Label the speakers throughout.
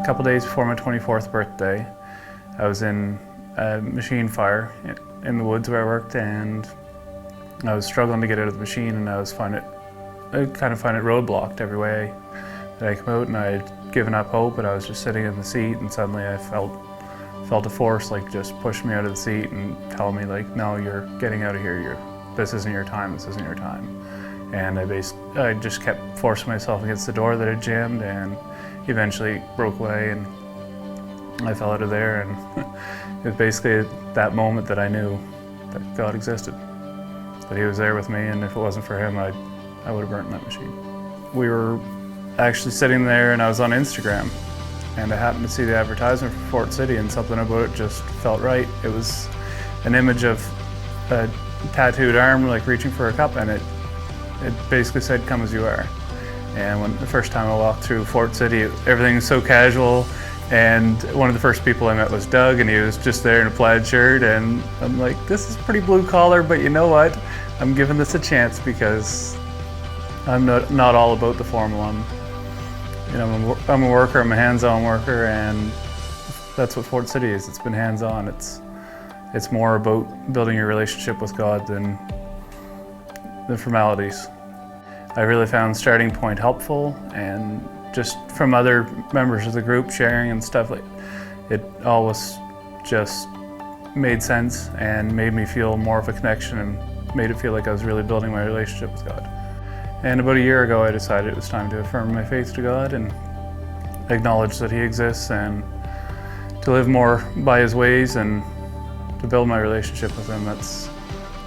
Speaker 1: couple days before my 24th birthday, I was in a machine fire in the woods where I worked, and I was struggling to get out of the machine, and I kind of find it roadblocked every way that I come out, and I had given up hope, and I was just sitting in the seat, and suddenly I felt a force just push me out of the seat and tell me no, you're getting out of here. This isn't your time. This isn't your time. And I just kept forcing myself against the door that had jammed, and eventually broke away, and I fell out of there. And it was basically at that moment that I knew that God existed, that He was there with me, and if it wasn't for Him, I would have burnt in that machine. We were actually sitting there, and I was on Instagram, and I happened to see the advertisement for Fort City, and something about it just felt right. It was an image of a tattooed arm reaching for a cup, and it basically said, "Come as you are." And the first time I walked through Fort City, everything was so casual, and one of the first people I met was Doug, and he was just there in a plaid shirt, and I'm like, this is pretty blue collar, but you know what? I'm giving this a chance because I'm not all about the formal. I'm a worker, I'm a hands-on worker, and that's what Fort City is. It's been hands-on. It's more about building your relationship with God than the formalities. I really found Starting Point helpful, and just from other members of the group sharing and stuff, it always just made sense and made me feel more of a connection and made it feel like I was really building my relationship with God. And about a year ago, I decided it was time to affirm my faith to God and acknowledge that He exists, and to live more by His ways and to build my relationship with Him. That's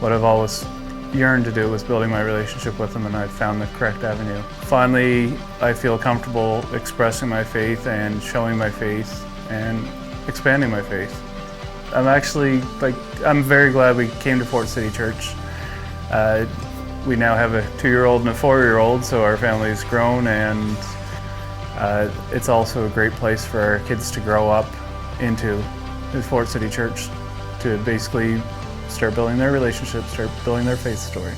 Speaker 1: what I've always yearned to do, was building my relationship with Him, and I've found the correct avenue. Finally, I feel comfortable expressing my faith and showing my faith and expanding my faith. I'm very glad we came to Fort City Church. We now have a 2-year-old and a 4-year-old, so our family's grown, and it's also a great place for our kids to grow up into, the Fort City Church, to basically start building their relationships, start building their faith story.